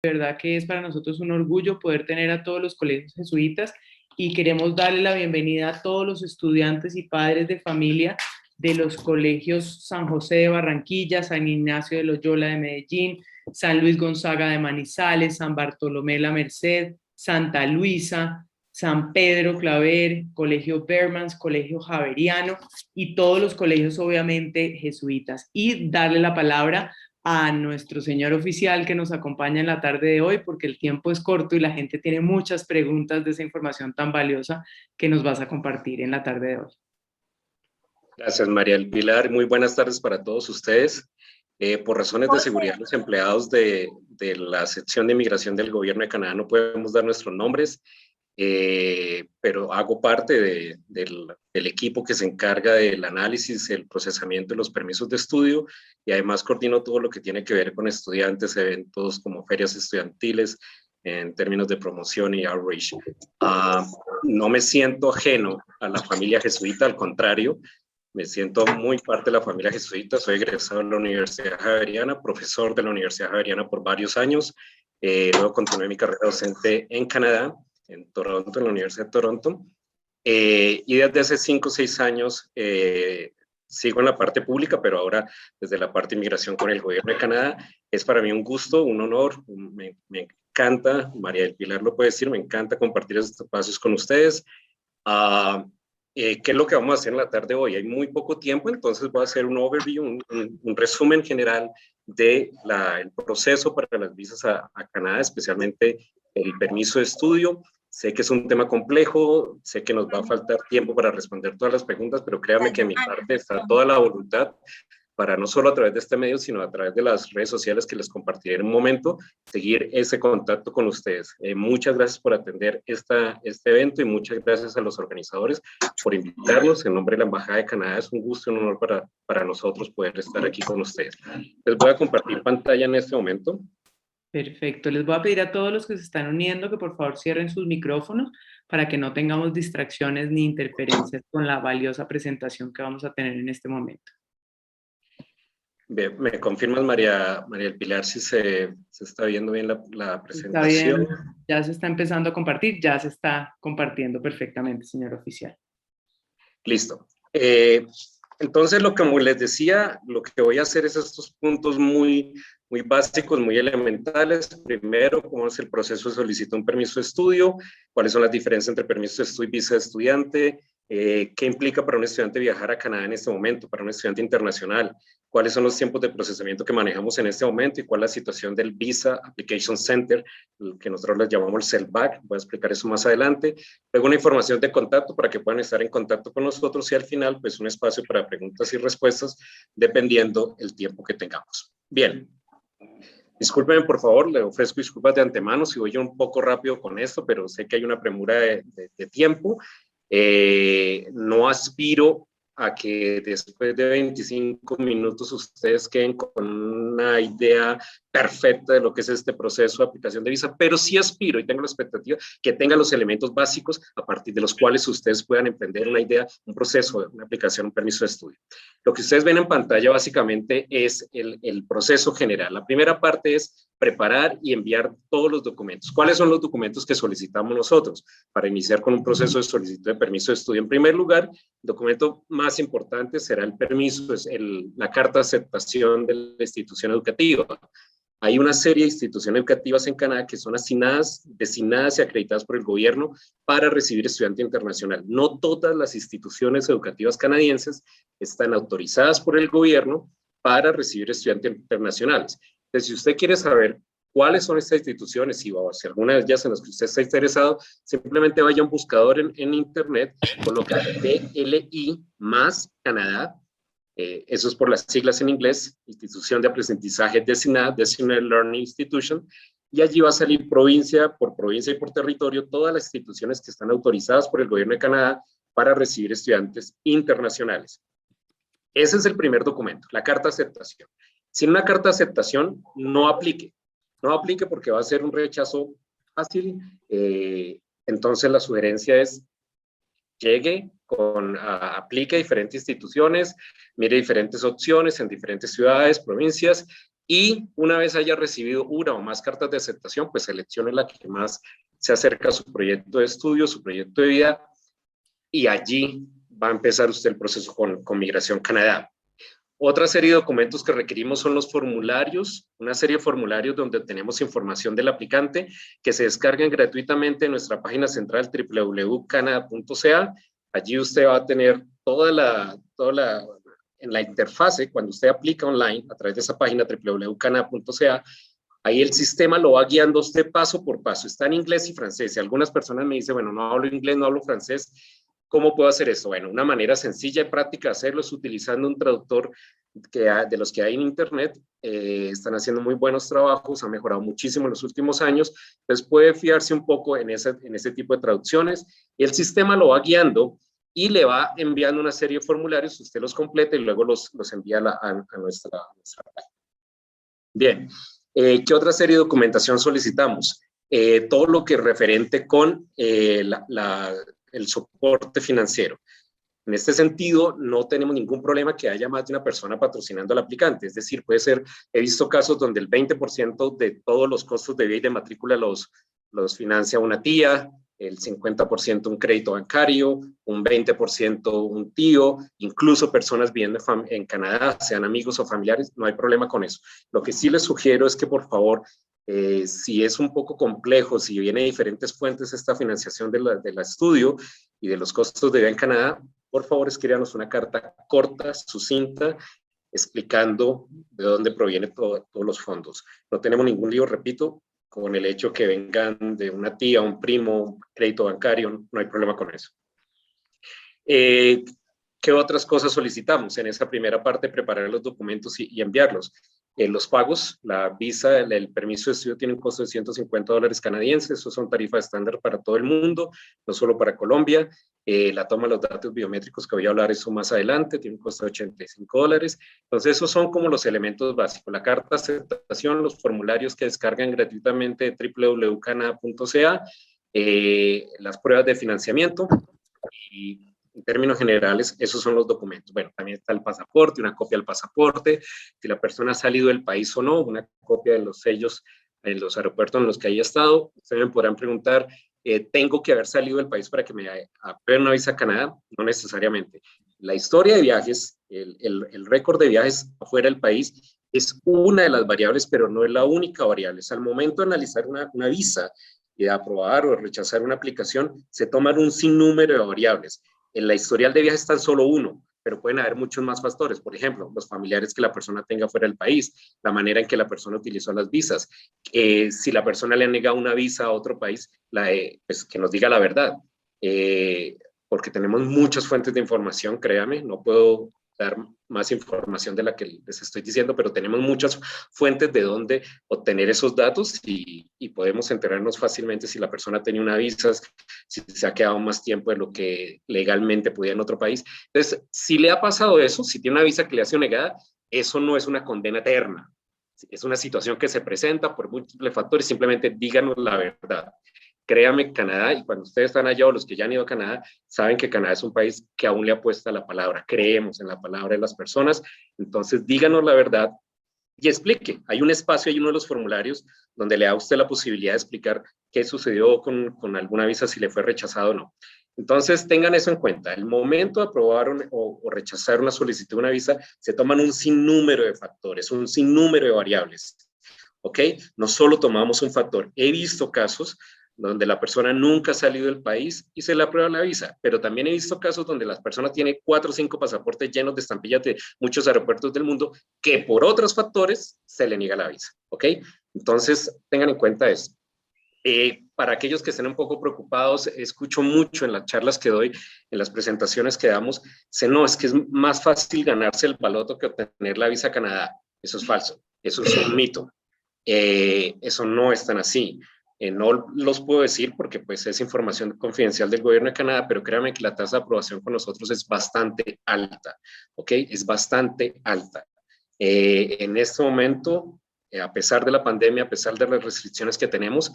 De verdad que es para nosotros un orgullo poder tener a todos los colegios jesuitas y queremos darle la bienvenida a todos los estudiantes y padres de familia de los colegios San José de Barranquilla, San Ignacio de Loyola de Medellín, San Luis Gonzaga de Manizales, San Bartolomé La Merced, Santa Luisa, San Pedro Claver, Colegio Bermans, Colegio Javeriano y todos los colegios obviamente jesuitas. Y darle la palabra a nuestro señor oficial que nos acompaña en la tarde de hoy, porque el tiempo es corto y la gente tiene muchas preguntas de esa información tan valiosa que nos vas a compartir en la tarde de hoy. Gracias, María del Pilar. Muy buenas tardes para todos ustedes. Por razones de seguridad, los empleados de la sección de inmigración del gobierno de Canadá no podemos dar nuestros nombres, pero hago parte del equipo que se encarga del análisis, el procesamiento de los permisos de estudio y además coordino todo lo que tiene que ver con estudiantes, eventos como ferias estudiantiles en términos de promoción y outreach. No me siento ajeno a la familia jesuita, al contrario, me siento muy parte de la familia jesuita, soy egresado de la Universidad Javeriana, profesor de la Universidad Javeriana por varios años, luego continué mi carrera docente en Canadá, en Toronto, en la Universidad de Toronto, y desde hace 5 o 6 años sigo en la parte pública, pero ahora desde la parte de inmigración con el gobierno de Canadá. Es para mí un gusto, un honor, me encanta, María del Pilar lo puede decir, me encanta compartir estos espacios con ustedes. ¿Qué es lo que vamos a hacer en la tarde de hoy? Hay muy poco tiempo, entonces voy a hacer un overview, un resumen general del proceso para las visas a Canadá, especialmente el permiso de estudio. Sé que es un tema complejo, sé que nos va a faltar tiempo para responder todas las preguntas, pero créanme que de mi parte está toda la voluntad para no solo a través de este medio, sino a través de las redes sociales que les compartiré en un momento, seguir ese contacto con ustedes. Muchas gracias por atender este evento y muchas gracias a los organizadores por invitarnos. En nombre de la Embajada de Canadá es un gusto y un honor para nosotros poder estar aquí con ustedes. Les voy a compartir pantalla en este momento. Perfecto. Les voy a pedir a todos los que se están uniendo que por favor cierren sus micrófonos para que no tengamos distracciones ni interferencias con la valiosa presentación que vamos a tener en este momento. Bien, ¿me confirmas, María del Pilar, si se está viendo bien la presentación? Está bien, ya se está empezando a compartir, ya se está compartiendo perfectamente, señor oficial. Listo. Entonces, como les decía, lo que voy a hacer es estos puntos muy básicos, muy elementales. Primero, cómo es el proceso de solicitar un permiso de estudio, cuáles son las diferencias entre permiso de estudio y visa de estudiante, qué implica para un estudiante viajar a Canadá en este momento, para un estudiante internacional, cuáles son los tiempos de procesamiento que manejamos en este momento y cuál es la situación del Visa Application Center, que nosotros les llamamos el CELBAC. Voy a explicar eso más adelante. Luego una información de contacto para que puedan estar en contacto con nosotros y al final pues un espacio para preguntas y respuestas dependiendo el tiempo que tengamos. Bien. Discúlpenme, por favor, le ofrezco disculpas de antemano si voy un poco rápido con esto, pero sé que hay una premura de tiempo. No aspiro a que después de 25 minutos ustedes queden con una idea perfecta de lo que es este proceso de aplicación de visa, pero sí aspiro y tengo la expectativa que tengan los elementos básicos a partir de los cuales ustedes puedan emprender una idea, un proceso, una aplicación, un permiso de estudio. Lo que ustedes ven en pantalla básicamente es el proceso general. La primera parte es preparar y enviar todos los documentos. ¿Cuáles son los documentos que solicitamos nosotros para iniciar con un proceso de solicitud de permiso de estudio? En primer lugar, el documento más importante será el permiso, es la carta de aceptación de la institución educativa. Hay una serie de instituciones educativas en Canadá que son designadas y acreditadas por el gobierno para recibir estudiante internacional. No todas las instituciones educativas canadienses están autorizadas por el gobierno para recibir estudiantes internacionales. Entonces, si usted quiere saber cuáles son estas instituciones y si alguna de ellas en las que usted está interesado, simplemente vaya a un buscador en internet, coloca DLI más Canadá. Eso es por las siglas en inglés, Institución de Aprendizaje Designada, Designated Learning Institution, y allí va a salir provincia por provincia y por territorio todas las instituciones que están autorizadas por el gobierno de Canadá para recibir estudiantes internacionales. Ese es el primer documento, la carta de aceptación. Sin una carta de aceptación, no aplique porque va a ser un rechazo fácil. Entonces la sugerencia es llegue, aplique a diferentes instituciones, mire diferentes opciones en diferentes ciudades, provincias, y una vez haya recibido una o más cartas de aceptación, pues seleccione la que más se acerca a su proyecto de estudio, su proyecto de vida, y allí va a empezar usted el proceso con Migración Canadá. Otra serie de documentos que requerimos son los formularios, una serie de formularios donde tenemos información del aplicante que se descargan gratuitamente en nuestra página central www.canada.ca. Allí usted va a tener en la interfase, cuando usted aplica online a través de esa página www.canada.ca, ahí el sistema lo va guiando a usted paso por paso. Está en inglés y francés. Y algunas personas me dicen, bueno, no hablo inglés, no hablo francés. ¿Cómo puedo hacer esto? Bueno, una manera sencilla y práctica de hacerlo es utilizando un traductor de los que hay en Internet. Están haciendo muy buenos trabajos, han mejorado muchísimo en los últimos años. Entonces puede fiarse un poco en ese tipo de traducciones. Y el sistema lo va guiando y le va enviando una serie de formularios, usted los completa y luego los envía a nuestra página. Bien, ¿qué otra serie de documentación solicitamos? Todo lo que es referente con el soporte financiero. En este sentido, no tenemos ningún problema que haya más de una persona patrocinando al aplicante. Es decir, puede ser, he visto casos donde el 20% de todos los costos de vida y de matrícula los financia una tía, el 50% un crédito bancario, un 20% un tío, incluso personas viviendo en Canadá, sean amigos o familiares, no hay problema con eso. Lo que sí les sugiero es que por favor, si es un poco complejo, si viene de diferentes fuentes esta financiación del estudio y de los costos de vida en Canadá, por favor escríbanos una carta corta, sucinta, explicando de dónde provienen todos los fondos. No tenemos ningún lío, repito, con el hecho que vengan de una tía, un primo, un crédito bancario, no hay problema con eso. ¿Qué otras cosas solicitamos? En esa primera parte, preparar los documentos y enviarlos. Los pagos, la visa, el permiso de estudio tiene un costo de $150 canadienses, esos son tarifas estándar para todo el mundo, no solo para Colombia. La toma de los datos biométricos, que voy a hablar eso más adelante, tiene un costo de $85. Entonces, esos son como los elementos básicos. La carta de aceptación, los formularios que descargan gratuitamente de www.canada.ca, las pruebas de financiamiento y en términos generales, esos son los documentos. Bueno, también está el pasaporte, una copia del pasaporte, si la persona ha salido del país o no, una copia de los sellos en los aeropuertos en los que haya estado. Ustedes me podrán preguntar, ¿tengo que haber salido del país para que me aprueben una visa a Canadá? No necesariamente. La historia de viajes, el récord de viajes afuera del país es una de las variables, pero no es la única variable. Al momento de analizar una visa y de aprobar o rechazar una aplicación, se toman un sinnúmero de variables. En la historial de viajes tan solo uno, pero pueden haber muchos más factores. Por ejemplo, los familiares que la persona tenga fuera del país, la manera en que la persona utilizó las visas. Si la persona le ha negado una visa a otro país, pues que nos diga la verdad. Porque tenemos muchas fuentes de información, créame, no puedo dar más información de la que les estoy diciendo, pero tenemos muchas fuentes de donde obtener esos datos y podemos enterarnos fácilmente si la persona tenía una visa, si se ha quedado más tiempo de lo que legalmente podía en otro país. Entonces, si le ha pasado eso, si tiene una visa que le ha sido negada, eso no es una condena eterna. Es una situación que se presenta por múltiples factores, simplemente díganos la verdad. Créame, Canadá, y cuando ustedes están allá o los que ya han ido a Canadá, saben que Canadá es un país que aún le apuesta a la palabra, creemos en la palabra de las personas, entonces díganos la verdad y explique. Hay un espacio, hay uno de los formularios donde le da a usted la posibilidad de explicar qué sucedió con alguna visa, si le fue rechazado o no. Entonces tengan eso en cuenta, el momento de aprobar o rechazar una solicitud de una visa, se toman un sinnúmero de factores, un sinnúmero de variables, ¿ok? No solo tomamos un factor, he visto casos donde la persona nunca ha salido del país y se le aprueba la visa, pero también he visto casos donde las personas tienen 4 o 5 pasaportes llenos de estampillas de muchos aeropuertos del mundo que por otros factores se le niega la visa, ¿ok? Entonces, tengan en cuenta eso. Para aquellos que estén un poco preocupados, escucho mucho en las charlas que doy, en las presentaciones que damos, no, es que es más fácil ganarse el baloto que obtener la visa a Canadá. Eso es falso, eso es un mito. Eso no es tan así. No los puedo decir porque pues es información confidencial del gobierno de Canadá, pero créanme que la tasa de aprobación con nosotros es bastante alta, ¿ok? Es bastante alta. En este momento, a pesar de la pandemia, a pesar de las restricciones que tenemos,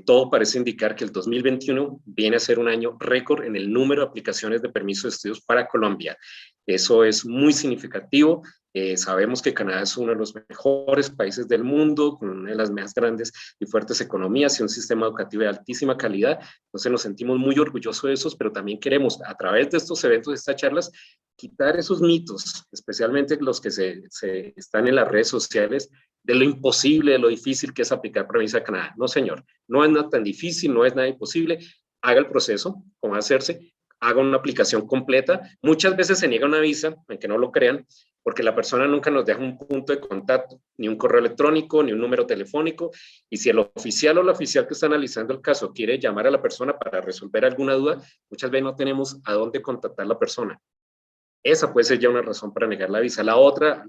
todo parece indicar que el 2021 viene a ser un año récord en el número de aplicaciones de permiso de estudios para Colombia. Eso es muy significativo. Sabemos que Canadá es uno de los mejores países del mundo, con una de las más grandes y fuertes economías y un sistema educativo de altísima calidad. Entonces nos sentimos muy orgullosos de esos, pero también queremos, a través de estos eventos, de estas charlas, quitar esos mitos, especialmente los que se están en las redes sociales, de lo imposible, de lo difícil que es aplicar para visa a Canadá. No, señor, no es nada tan difícil, no es nada imposible. Haga el proceso, cómo hacerse, haga una aplicación completa. Muchas veces se niega una visa, aunque no lo crean, porque la persona nunca nos deja un punto de contacto, ni un correo electrónico, ni un número telefónico, y si el oficial o la oficial que está analizando el caso quiere llamar a la persona para resolver alguna duda, muchas veces no tenemos a dónde contactar a la persona. Esa puede ser ya una razón para negar la visa. La otra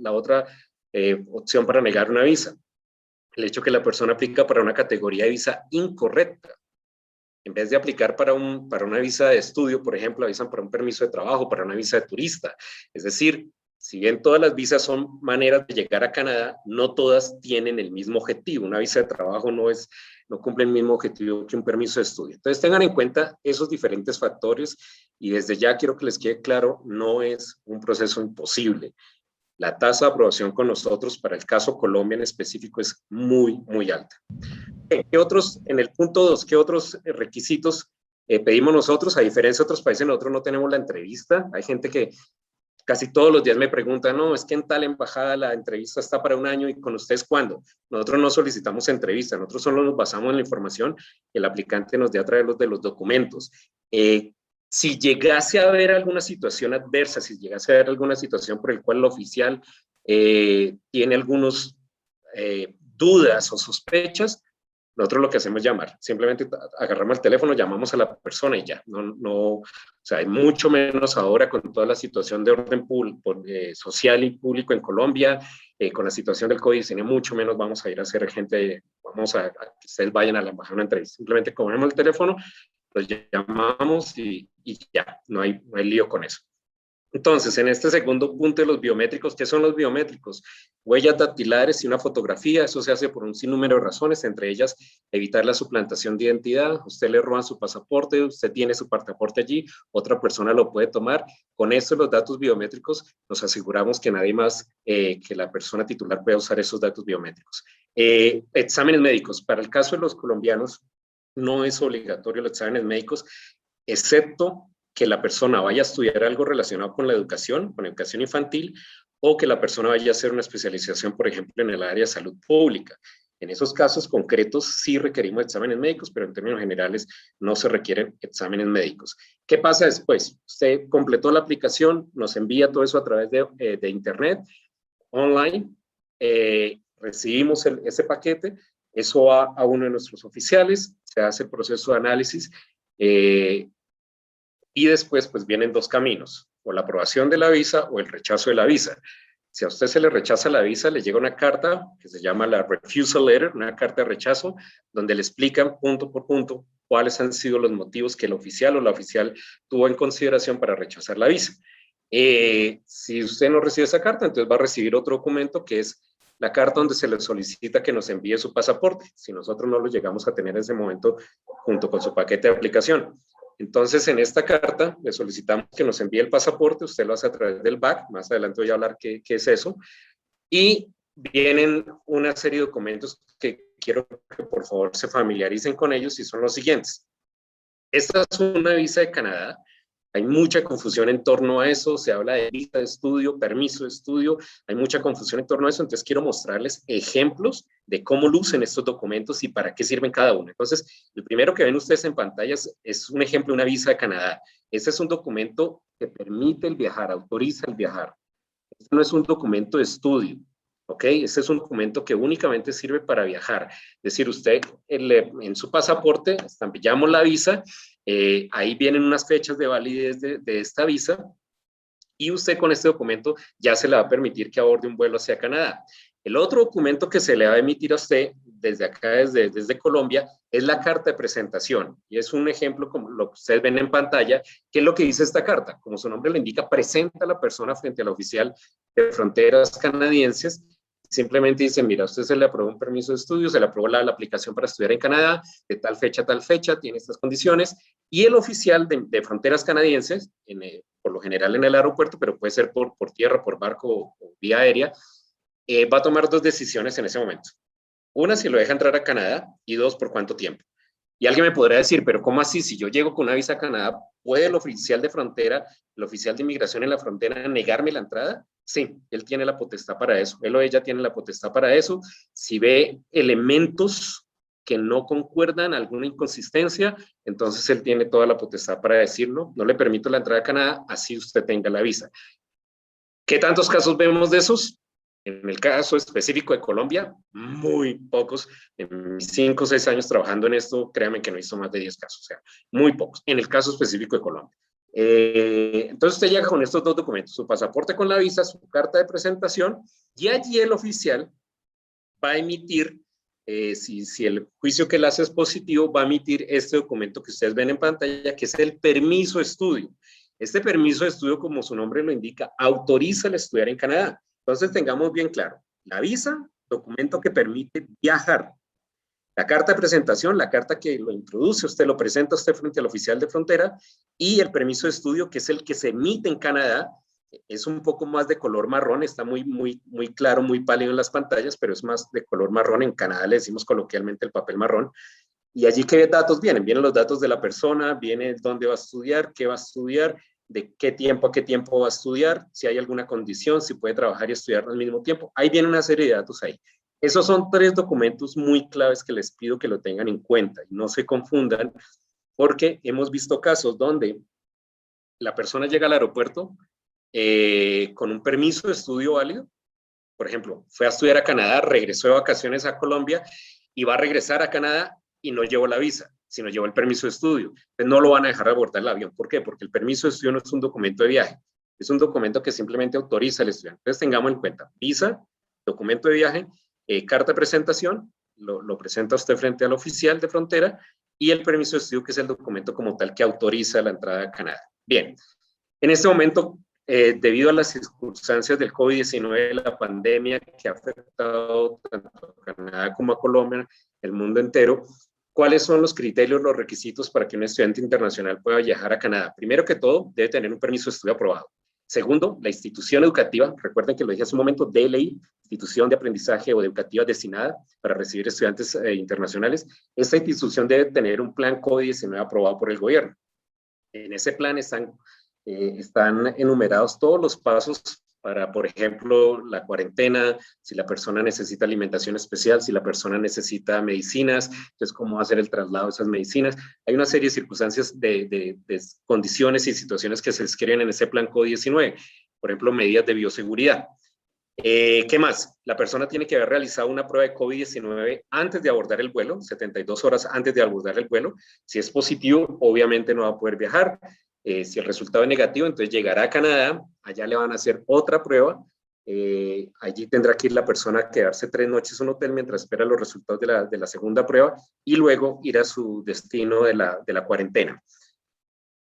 opción para negar una visa, el hecho que la persona aplica para una categoría de visa incorrecta. En vez de aplicar para una visa de estudio, por ejemplo, avisan para un permiso de trabajo, para una visa de turista. Es decir, si bien todas las visas son maneras de llegar a Canadá, no todas tienen el mismo objetivo. Una visa de trabajo no cumple el mismo objetivo que un permiso de estudio. Entonces tengan en cuenta esos diferentes factores y desde ya quiero que les quede claro, no es un proceso imposible. La tasa de aprobación con nosotros para el caso Colombia en específico es muy, muy alta. ¿Qué otros, en el punto 2, qué otros requisitos pedimos nosotros? A diferencia de otros países, nosotros no tenemos la entrevista. Hay gente que casi todos los días me preguntan, no, es que en tal embajada la entrevista está para un año y con ustedes, ¿cuándo? Nosotros no solicitamos entrevista, nosotros solo nos basamos en la información que el aplicante nos dé a través de los documentos. Si llegase a haber alguna situación adversa, si llegase a haber alguna situación por la cual el oficial tiene algunas dudas o sospechas, nosotros lo que hacemos es llamar, simplemente agarramos el teléfono, llamamos a la persona y ya, o sea, hay mucho menos ahora con toda la situación de orden social y público en Colombia, con la situación del COVID-19, mucho menos vamos a ir a hacer vamos a que ustedes vayan a la embajada a una entrevista, simplemente cogemos el teléfono, los llamamos y ya, no hay lío con eso. Entonces, en este segundo punto de los biométricos, ¿qué son los biométricos? Huellas dactilares y una fotografía, eso se hace por un sinnúmero de razones, entre ellas evitar la suplantación de identidad. Usted le roban su pasaporte, usted tiene su pasaporte allí, otra persona lo puede tomar. Con esto, los datos biométricos, nos aseguramos que nadie más que la persona titular pueda usar esos datos biométricos. Exámenes médicos, para el caso de los colombianos, no es obligatorio los exámenes médicos, excepto que la persona vaya a estudiar algo relacionado con la educación infantil, o que la persona vaya a hacer una especialización, por ejemplo, en el área de salud pública. En esos casos concretos sí requerimos exámenes médicos, pero en términos generales no se requieren exámenes médicos. ¿Qué pasa después? Usted completó la aplicación, nos envía todo eso a través de internet, online, recibimos ese paquete, eso va a uno de nuestros oficiales, se hace el proceso de análisis, y después pues vienen dos caminos, o la aprobación de la visa o el rechazo de la visa. Si a usted se le rechaza la visa, le llega una carta que se llama la refusal letter, una carta de rechazo, donde le explican punto por punto cuáles han sido los motivos que el oficial o la oficial tuvo en consideración para rechazar la visa. Si usted no recibe esa carta, entonces va a recibir otro documento que es la carta donde se le solicita que nos envíe su pasaporte, si nosotros no lo llegamos a tener en ese momento junto con su paquete de aplicación. Entonces, en esta carta le solicitamos que nos envíe el pasaporte, usted lo hace a través del BAC, más adelante voy a hablar qué es eso, y vienen una serie de documentos que quiero que por favor se familiaricen con ellos y son los siguientes. Esta es una visa de Canadá. Hay mucha confusión en torno a eso, se habla de visa de estudio, permiso de estudio, hay mucha confusión en torno a eso, entonces quiero mostrarles ejemplos de cómo lucen estos documentos y para qué sirven cada uno. Entonces, el primero que ven ustedes en pantalla es un ejemplo de una visa de Canadá. Este es un documento que permite el viajar, autoriza el viajar. Este no es un documento de estudio, ¿ok? Este es un documento que únicamente sirve para viajar. Es decir, usted en su pasaporte estampillamos la visa, ahí vienen unas fechas de validez de esta visa y usted con este documento ya se le va a permitir que aborde un vuelo hacia Canadá. El otro documento que se le va a emitir a usted desde acá, desde Colombia, es la carta de presentación. Y es un ejemplo como lo que ustedes ven en pantalla. ¿Qué es lo que dice esta carta? Como su nombre le indica, presenta a la persona frente al oficial de fronteras canadienses. Simplemente dice, mira, a usted se le aprobó un permiso de estudio, se le aprobó la aplicación para estudiar en Canadá, de tal fecha a tal fecha, tiene estas condiciones, y el oficial de fronteras canadienses, por lo general en el aeropuerto, pero puede ser por tierra, por barco o vía aérea, va a tomar dos decisiones en ese momento. Una, si lo deja entrar a Canadá, y dos, por cuánto tiempo. Y alguien me podrá decir, pero ¿cómo así? Si yo llego con una visa a Canadá, ¿puede el oficial de frontera, el oficial de inmigración en la frontera, negarme la entrada? Sí, él tiene la potestad para eso. Él o ella tiene la potestad para eso. Si ve elementos que no concuerdan, alguna inconsistencia, entonces él tiene toda la potestad para decirlo. No le permito la entrada a Canadá, así usted tenga la visa. ¿Qué tantos casos vemos de esos? En el caso específico de Colombia, muy pocos. En mis 5 o 6 años trabajando en esto, créanme que no hizo más de 10 casos, o sea, muy pocos, en el caso específico de Colombia. Entonces usted llega con estos dos documentos, su pasaporte con la visa, su carta de presentación, y allí el oficial va a emitir, si el juicio que él hace es positivo, va a emitir este documento que ustedes ven en pantalla, que es el permiso de estudio. Este permiso de estudio, como su nombre lo indica, autoriza el estudiar en Canadá. Entonces tengamos bien claro, la visa, documento que permite viajar. La carta de presentación, la carta que lo introduce, usted lo presenta usted frente al oficial de frontera, y el permiso de estudio, que es el que se emite en Canadá, es un poco más de color marrón, está muy claro, muy pálido en las pantallas, pero es más de color marrón. En Canadá le decimos coloquialmente el papel marrón. Y allí, ¿qué datos vienen? Vienen los datos de la persona, viene dónde va a estudiar, qué va a estudiar, de qué tiempo a qué tiempo va a estudiar, si hay alguna condición, si puede trabajar y estudiar al mismo tiempo. Ahí viene una serie de datos ahí. Esos son 3 documentos muy claves que les pido que lo tengan en cuenta y no se confundan, porque hemos visto casos donde la persona llega al aeropuerto con un permiso de estudio válido. Por ejemplo, fue a estudiar a Canadá, regresó de vacaciones a Colombia y va a regresar a Canadá y no llevó la visa, sino llevó el permiso de estudio. Entonces no lo van a dejar abordar el avión. ¿Por qué? Porque el permiso de estudio no es un documento de viaje, es un documento que simplemente autoriza al estudiante. Entonces tengamos en cuenta, visa, documento de viaje, carta de presentación, lo presenta usted frente al oficial de frontera, y el permiso de estudio, que es el documento como tal que autoriza la entrada a Canadá. Bien, en este momento, debido a las circunstancias del COVID-19, la pandemia que ha afectado tanto a Canadá como a Colombia, el mundo entero, ¿cuáles son los criterios, los requisitos para que un estudiante internacional pueda viajar a Canadá? Primero que todo, debe tener un permiso de estudio aprobado. Segundo, la institución educativa, recuerden que lo dije hace un momento, DLI, institución de aprendizaje o educativa destinada para recibir estudiantes internacionales. Esta institución debe tener un plan COVID-19 aprobado por el gobierno. En ese plan están enumerados todos los pasos para, por ejemplo, la cuarentena, si la persona necesita alimentación especial, si la persona necesita medicinas, entonces cómo hacer el traslado de esas medicinas. Hay una serie de circunstancias de condiciones y situaciones que se describen en ese plan COVID-19, por ejemplo, medidas de bioseguridad. ¿Qué más? La persona tiene que haber realizado una prueba de COVID-19 antes de abordar el vuelo, 72 horas antes de abordar el vuelo. Si es positivo, obviamente no va a poder viajar. Si el resultado es negativo, entonces llegará a Canadá, allá le van a hacer otra prueba, allí tendrá que ir la persona a quedarse 3 noches en un hotel mientras espera los resultados de la segunda prueba, y luego ir a su destino de la cuarentena.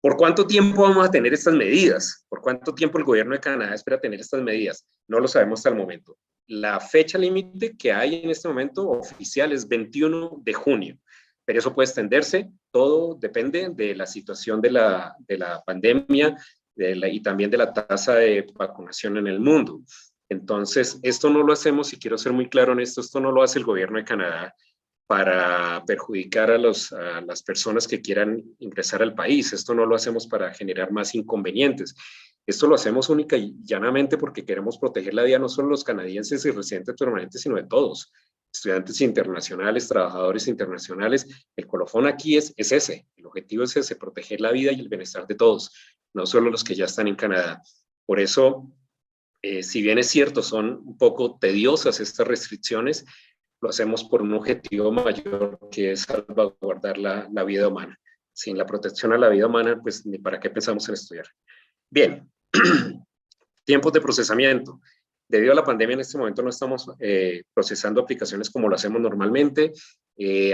¿Por cuánto tiempo vamos a tener estas medidas? ¿Por cuánto tiempo el gobierno de Canadá espera tener estas medidas? No lo sabemos hasta el momento. La fecha límite que hay en este momento oficial es 21 de junio. Pero eso puede extenderse, todo depende de la situación de la pandemia y también de la tasa de vacunación en el mundo. Entonces, esto no lo hacemos, y quiero ser muy claro en esto no lo hace el gobierno de Canadá para perjudicar a las personas que quieran ingresar al país. Esto no lo hacemos para generar más inconvenientes. Esto lo hacemos única y llanamente porque queremos proteger la vida no solo de los canadienses y residentes permanentes, sino de todos. Estudiantes internacionales, trabajadores internacionales. El colofón aquí es ese, el objetivo es ese, proteger la vida y el bienestar de todos, no solo los que ya están en Canadá. Por eso, si bien es cierto, son un poco tediosas estas restricciones, lo hacemos por un objetivo mayor, que es salvaguardar la vida humana. Sin la protección a la vida humana, pues ni para qué pensamos en estudiar. Bien, tiempos de procesamiento. Debido a la pandemia, en este momento no estamos procesando aplicaciones como lo hacemos normalmente,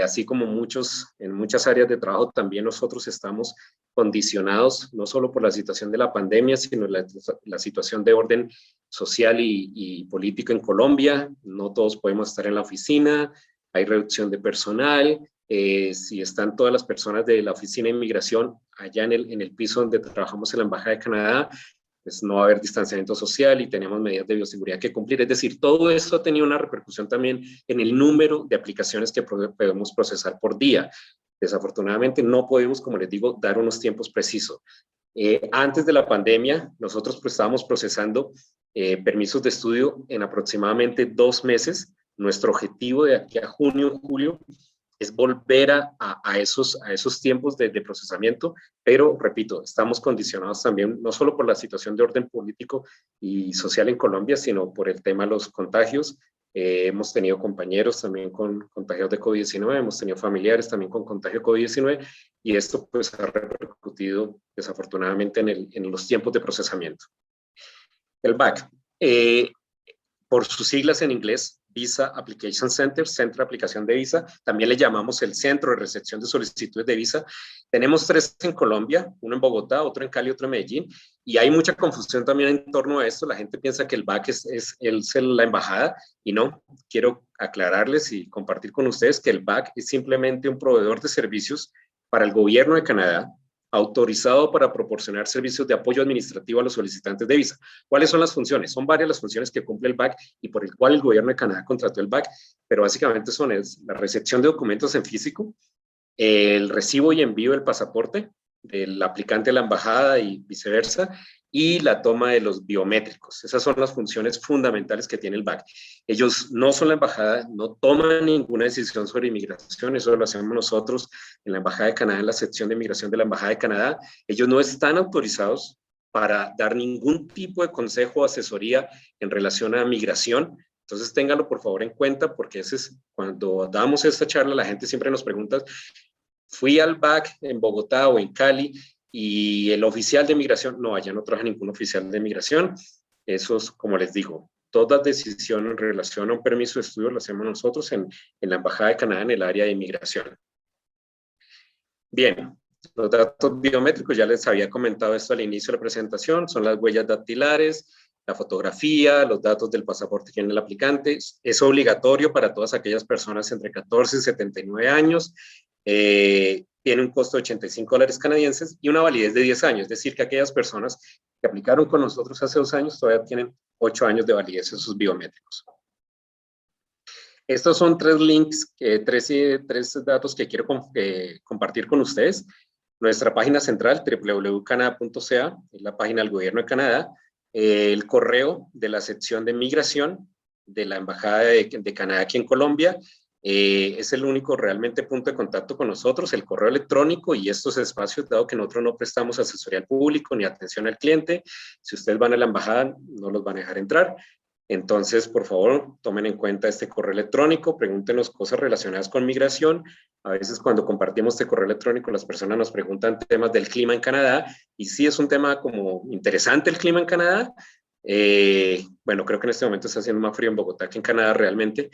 así como en muchas áreas de trabajo también nosotros estamos condicionados, no solo por la situación de la pandemia, sino la situación de orden social y político en Colombia. No todos podemos estar en la oficina, hay reducción de personal, Si están todas las personas de la Oficina de Inmigración allá en el piso donde trabajamos en la Embajada de Canadá, pues no va a haber distanciamiento social y tenemos medidas de bioseguridad que cumplir. Es decir, todo esto ha tenido una repercusión también en el número de aplicaciones que podemos procesar por día. Desafortunadamente no podemos, como les digo, dar unos tiempos precisos. Antes de la pandemia, nosotros pues, estábamos procesando permisos de estudio en aproximadamente 2 meses. Nuestro objetivo de aquí a junio, julio, es volver a esos tiempos de procesamiento, pero repito, estamos condicionados también no solo por la situación de orden político y social en Colombia, sino por el tema de los contagios. Hemos tenido compañeros también con contagios de COVID-19, hemos tenido familiares también con contagio de COVID-19 y esto pues ha repercutido desafortunadamente en los tiempos de procesamiento. El BAC, por sus siglas en inglés, Visa Application Center, Centro de Aplicación de Visa, también le llamamos el Centro de Recepción de Solicitudes de Visa. Tenemos 3 en Colombia, uno en Bogotá, otro en Cali, otro en Medellín, y hay mucha confusión también en torno a esto. La gente piensa que el BAC es la embajada, y no. Quiero aclararles y compartir con ustedes que el BAC es simplemente un proveedor de servicios para el gobierno de Canadá, autorizado para proporcionar servicios de apoyo administrativo a los solicitantes de visa. ¿Cuáles son las funciones? Son varias las funciones que cumple el BAC y por el cual el gobierno de Canadá contrató el BAC, pero básicamente son la recepción de documentos en físico, el recibo y envío del pasaporte del aplicante a la embajada y viceversa, y la toma de los biométricos. Esas son las funciones fundamentales que tiene el BAC. Ellos no son la embajada, no toman ninguna decisión sobre inmigración, eso lo hacemos nosotros en la Embajada de Canadá, en la sección de inmigración de la Embajada de Canadá. Ellos no están autorizados para dar ningún tipo de consejo o asesoría en relación a migración. Entonces, ténganlo por favor en cuenta, porque ese es, cuando damos esta charla, la gente siempre nos pregunta, fui al BAC en Bogotá o en Cali, y el oficial de migración, no, allá no trabaja ningún oficial de migración. Eso es, como les digo, toda decisión en relación a un permiso de estudio lo hacemos nosotros en la Embajada de Canadá en el área de inmigración. Bien, los datos biométricos, ya les había comentado esto al inicio de la presentación, son las huellas dactilares, la fotografía, los datos del pasaporte que tiene el aplicante. Es obligatorio para todas aquellas personas entre 14 y 79 años. Tiene un costo de $85 canadienses y una validez de 10 años, es decir, que aquellas personas que aplicaron con nosotros hace 2 años todavía tienen 8 años de validez en sus biométricos. Estos son 3 links, 3 datos que quiero compartir con ustedes. Nuestra página central, www.canada.ca, es la página del Gobierno de Canadá. El correo de la sección de migración de la Embajada de Canadá aquí en Colombia. Es el único realmente punto de contacto con nosotros, el correo electrónico y estos espacios, dado que nosotros no prestamos asesoría al público ni atención al cliente. Si ustedes van a la embajada, no los van a dejar entrar. Entonces, por favor, tomen en cuenta este correo electrónico, pregúntenos cosas relacionadas con migración. A veces cuando compartimos este correo electrónico, las personas nos preguntan temas del clima en Canadá, y sí es un tema como interesante el clima en Canadá. Bueno, creo que en este momento está haciendo más frío en Bogotá que en Canadá realmente,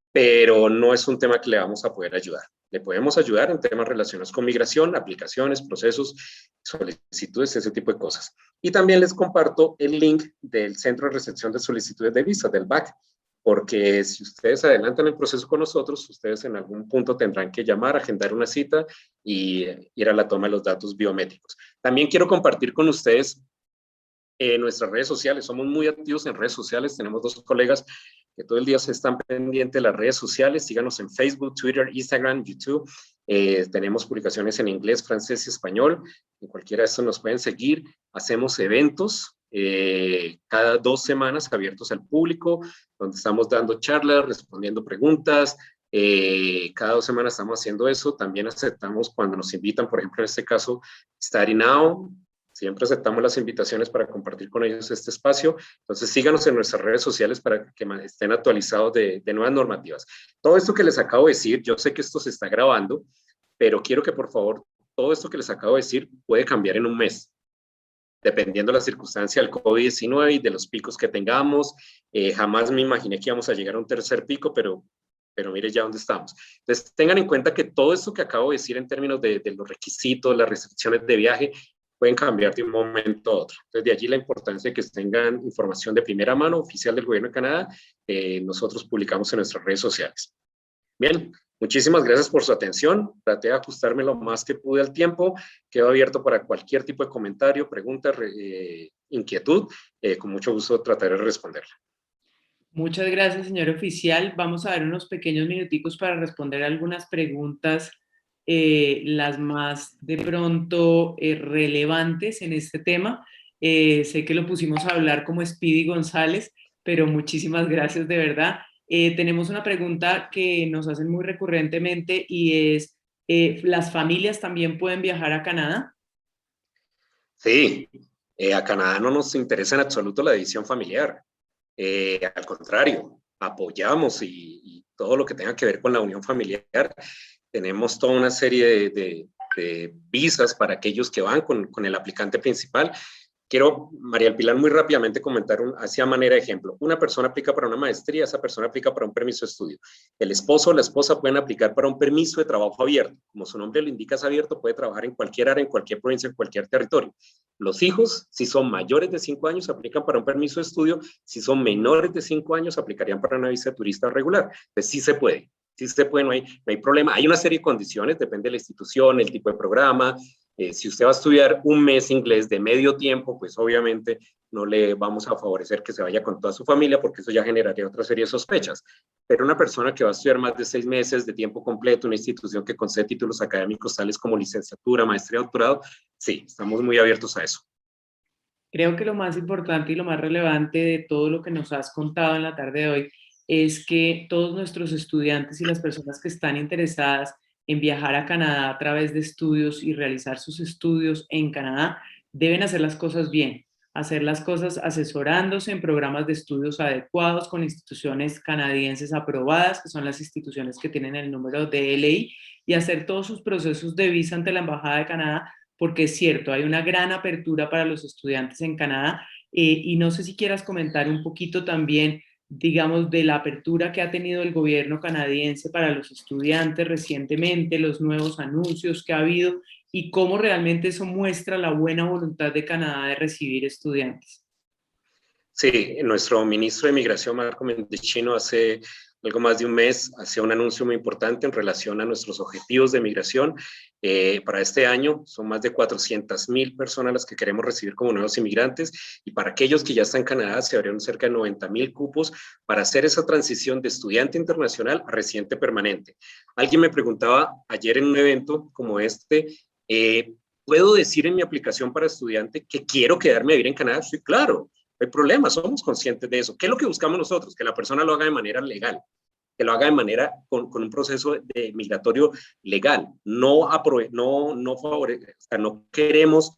pero no es un tema que le vamos a poder ayudar. Le podemos ayudar en temas relacionados con migración, aplicaciones, procesos, solicitudes, ese tipo de cosas. Y también les comparto el link del Centro de Recepción de Solicitudes de Visa, del BAC, porque si ustedes adelantan el proceso con nosotros, ustedes en algún punto tendrán que llamar, agendar una cita y ir a la toma de los datos biométricos. También quiero compartir con ustedes nuestras redes sociales. Somos muy activos en redes sociales, tenemos 2 colegas que todo el día se están pendientes de las redes sociales. Síganos en Facebook, Twitter, Instagram, YouTube. Tenemos publicaciones en inglés, francés y español. En cualquiera de estos nos pueden seguir. Hacemos eventos cada 2 semanas abiertos al público, donde estamos dando charlas, respondiendo preguntas. Cada 2 semanas estamos haciendo eso. También aceptamos cuando nos invitan, por ejemplo, en este caso, Study Now. Siempre aceptamos las invitaciones para compartir con ellos este espacio. Entonces, síganos en nuestras redes sociales para que estén actualizados de nuevas normativas. Todo esto que les acabo de decir, yo sé que esto se está grabando, pero quiero que, por favor, todo esto que les acabo de decir puede cambiar en un mes, dependiendo de la circunstancia del COVID-19 y de los picos que tengamos. Jamás me imaginé que íbamos a llegar a un tercer pico, pero mire ya dónde estamos. Entonces, tengan en cuenta que todo esto que acabo de decir en términos de los requisitos, las restricciones de viaje, pueden cambiar de un momento a otro. Entonces, de allí la importancia de que tengan información de primera mano, oficial del Gobierno de Canadá, nosotros publicamos en nuestras redes sociales. Bien, Muchísimas gracias por su atención. Traté de ajustarme lo más que pude al tiempo. Quedo abierto para cualquier tipo de comentario, pregunta, inquietud. Con mucho gusto trataré de responderla. Muchas gracias, señor oficial. Vamos a dar unos pequeños minuticos para responder algunas preguntas, las más de pronto relevantes en este tema. Sé que lo pusimos a hablar como Speedy González, pero muchísimas gracias de verdad. Tenemos una pregunta que nos hacen muy recurrentemente y es, ¿las familias también pueden viajar a Canadá? Sí, a Canadá no nos interesa en absoluto la división familiar. Al contrario, apoyamos y todo lo que tenga que ver con la unión familiar. Tenemos toda una serie de visas para aquellos que van con el aplicante principal. Quiero, María del Pilar, muy rápidamente comentar hacia manera de ejemplo. Una persona aplica para una maestría, esa persona aplica para un permiso de estudio. El esposo o la esposa pueden aplicar para un permiso de trabajo abierto. Como su nombre lo indica, es abierto, puede trabajar en cualquier área, en cualquier provincia, en cualquier territorio. Los hijos, si son mayores de 5 años, aplican para un permiso de estudio. Si son menores de 5 años, aplicarían para una visa de turista regular. Pues sí se puede. Sí se puede, no hay problema. Hay una serie de condiciones, depende de la institución, el tipo de programa. Si usted va a estudiar un mes inglés de medio tiempo, pues obviamente no le vamos a favorecer que se vaya con toda su familia porque eso ya generaría otra serie de sospechas. Pero una persona que va a estudiar más de 6 meses de tiempo completo, una institución que concede títulos académicos tales como licenciatura, maestría, doctorado, sí, estamos muy abiertos a eso. Creo que lo más importante y lo más relevante de todo lo que nos has contado en la tarde de hoy es que todos nuestros estudiantes y las personas que están interesadas en viajar a Canadá a través de estudios y realizar sus estudios en Canadá deben hacer las cosas bien, hacer las cosas asesorándose en programas de estudios adecuados con instituciones canadienses aprobadas, que son las instituciones que tienen el número de DLI, y hacer todos sus procesos de visa ante la Embajada de Canadá, porque es cierto, hay una gran apertura para los estudiantes en Canadá, y no sé si quieras comentar un poquito también, digamos, de la apertura que ha tenido el gobierno canadiense para los estudiantes recientemente, los nuevos anuncios que ha habido y cómo realmente eso muestra la buena voluntad de Canadá de recibir estudiantes. Sí, nuestro ministro de Migración, Marco Mendicino, hace algo más de un mes hacía un anuncio muy importante en relación a nuestros objetivos de migración. Para este año son más de 400,000 personas las que queremos recibir como nuevos inmigrantes, y para aquellos que ya están en Canadá se abrieron cerca de 90,000 cupos para hacer esa transición de estudiante internacional a residente permanente. Alguien me preguntaba ayer en un evento como este, ¿puedo decir en mi aplicación para estudiante que quiero quedarme a vivir en Canadá? Sí, claro. No hay problema, somos conscientes de eso. ¿Qué es lo que buscamos nosotros? Que la persona lo haga de manera legal, que lo haga de manera con un proceso de migratorio legal. No queremos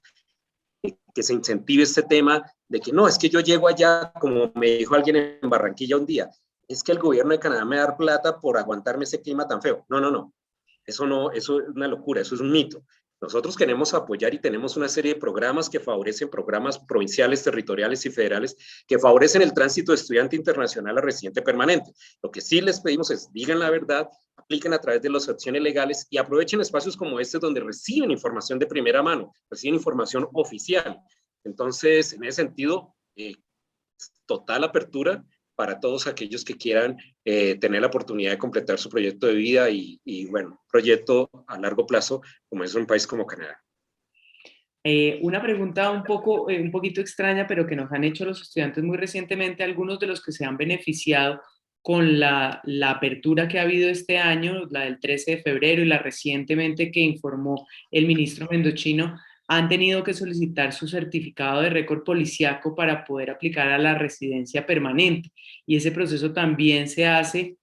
que se incentive este tema de que no, es que yo llego allá, como me dijo alguien en Barranquilla un día, es que el gobierno de Canadá me da plata por aguantarme ese clima tan feo. No, no, no. Eso es una locura, eso es un mito. Nosotros queremos apoyar y tenemos una serie de programas que favorecen, programas provinciales, territoriales y federales, que favorecen el tránsito de estudiante internacional a residente permanente. Lo que sí les pedimos es, digan la verdad, apliquen a través de las opciones legales y aprovechen espacios como este donde reciben información de primera mano, reciben información oficial. Entonces, en ese sentido, total apertura para todos aquellos que quieran tener la oportunidad de completar su proyecto de vida y bueno, proyecto a largo plazo, como es un país como Canadá. Una pregunta un poquito extraña, pero que nos han hecho los estudiantes muy recientemente, algunos de los que se han beneficiado con la apertura que ha habido este año, la del 13 de febrero y la recientemente que informó el ministro Mendocino, han tenido que solicitar su certificado de récord policiaco para poder aplicar a la residencia permanente. Y ese proceso también se hace,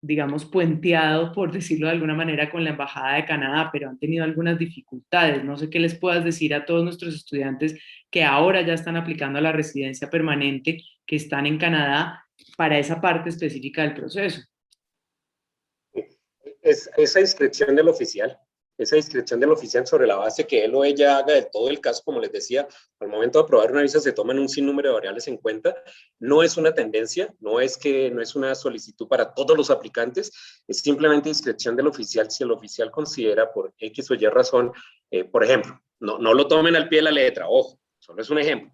digamos, puenteado, por decirlo de alguna manera, con la Embajada de Canadá, pero han tenido algunas dificultades. No sé qué les puedas decir a todos nuestros estudiantes que ahora ya están aplicando a la residencia permanente, que están en Canadá, para esa parte específica del proceso. Esa inscripción del oficial, sobre la base que él o ella haga de todo el caso, como les decía, al momento de aprobar una visa se toman un sinnúmero de variables en cuenta. No es una tendencia, no es una solicitud para todos los aplicantes, es simplemente inscripción del oficial. Si el oficial considera por X o Y razón, por ejemplo, no lo tomen al pie de la letra, ojo, solo es un ejemplo.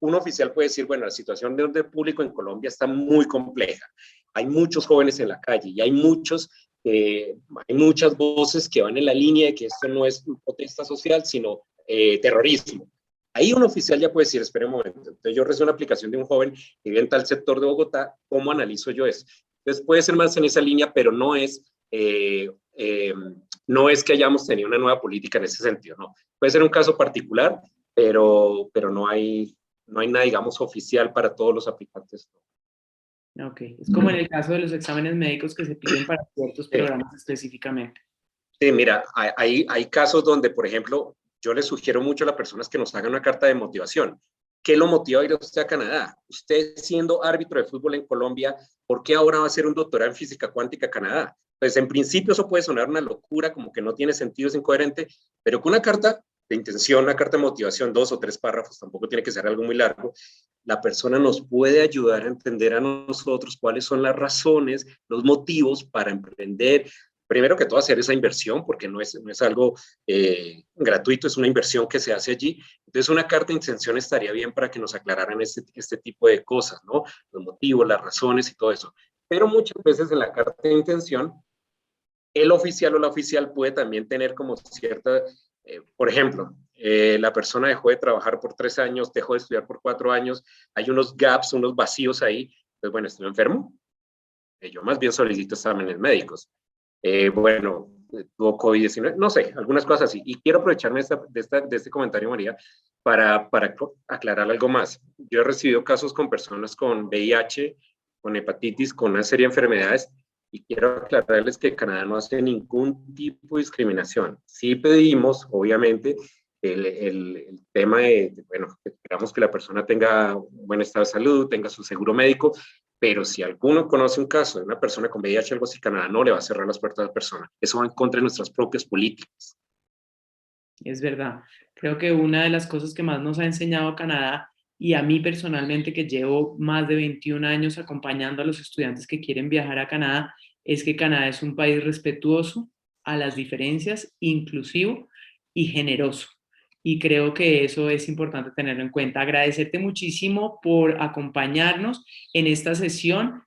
Un oficial puede decir, bueno, la situación de orden público en Colombia está muy compleja. Hay muchos jóvenes en la calle y hay muchos hay muchas voces que van en la línea de que esto no es protesta social, sino terrorismo. Ahí un oficial ya puede decir, espere un momento, entonces yo recibo una aplicación de un joven que vive en tal sector de Bogotá, ¿cómo analizo yo eso? Entonces puede ser más en esa línea, pero no es que hayamos tenido una nueva política en ese sentido, no. Puede ser un caso particular, pero no hay nada, digamos, oficial para todos los aplicantes. Ok, es como en el caso de los exámenes médicos que se piden para ciertos programas específicamente. Sí, mira, hay casos donde, por ejemplo, yo les sugiero mucho a las personas que nos hagan una carta de motivación. ¿Qué lo motiva a ir a usted a Canadá? Usted siendo árbitro de fútbol en Colombia, ¿por qué ahora va a hacer un doctorado en física cuántica a Canadá? Pues en principio eso puede sonar una locura, como que no tiene sentido, es incoherente, pero con una carta de intención, una carta de motivación, 2 o 3 párrafos, tampoco tiene que ser algo muy largo, la persona nos puede ayudar a entender a nosotros cuáles son las razones, los motivos para emprender. Primero que todo, hacer esa inversión, porque no es algo gratuito, es una inversión que se hace allí. Entonces, una carta de intención estaría bien para que nos aclararan este tipo de cosas, ¿no? Los motivos, las razones y todo eso. Pero muchas veces en la carta de intención, el oficial o la oficial puede también tener como cierta, por ejemplo, la persona dejó de trabajar por 3 años, dejó de estudiar por 4 años, hay unos gaps, unos vacíos ahí. Pues bueno, estoy enfermo, yo más bien solicito exámenes médicos. Bueno, tuvo COVID-19, no sé, algunas cosas así. Y quiero aprovecharme de este comentario, María, para aclarar algo más. Yo he recibido casos con personas con VIH, con hepatitis, con una serie de enfermedades, y quiero aclararles que Canadá no hace ningún tipo de discriminación. Sí pedimos, obviamente, el tema bueno, esperamos que la persona tenga un buen estado de salud, tenga su seguro médico, pero si alguno conoce un caso de una persona con VIH o algo así, Canadá no le va a cerrar las puertas a la persona. Eso va en contra de nuestras propias políticas. Es verdad. Creo que una de las cosas que más nos ha enseñado Canadá, y a mí personalmente, que llevo más de 21 años acompañando a los estudiantes que quieren viajar a Canadá, es que Canadá es un país respetuoso a las diferencias, inclusivo y generoso. Y creo que eso es importante tenerlo en cuenta. Agradecerte muchísimo por acompañarnos en esta sesión